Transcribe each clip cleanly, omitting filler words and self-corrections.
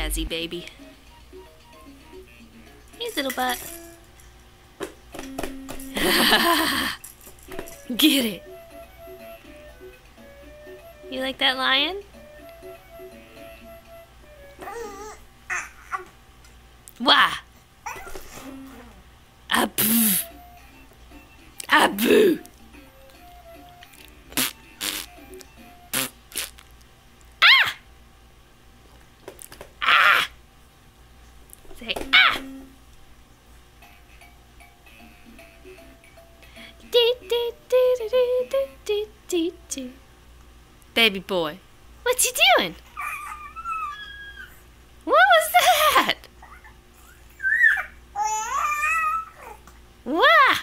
jazzy, baby. Hey, little butt. Get it. You like that lion? Wah! Ah, boo! Ah, boo! Ah! Ah! Say ah! Baby boy, what you doing? What was that? Wah!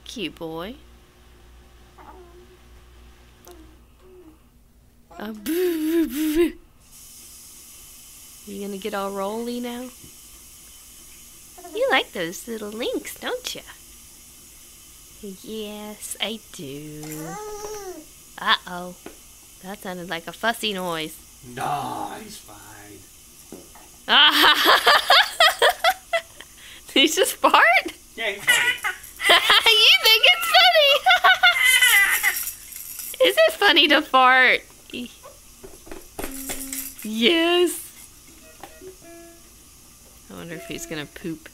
Cute boy. Boo, boo, boo. You gonna get all rolly now? You like those little links, don't you? Yes, I do. Uh-oh. That sounded like a fussy noise. No, he's fine. Did he just fart? Yeah, he's fine. You think it's funny? Is it funny to fart? Yes. I wonder if he's gonna poop.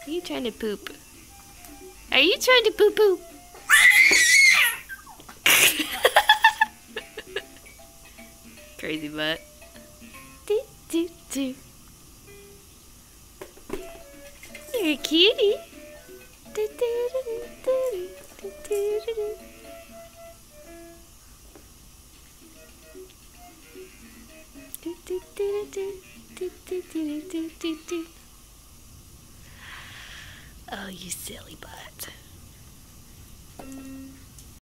Are you trying to poop? Are you trying to poo poo? Crazy butt. Do, do, do. You're a cutie. Do, do, do, do, do, do, do, do. Do, do, do, do, do, do, do, do, do, do. Oh, you silly butt.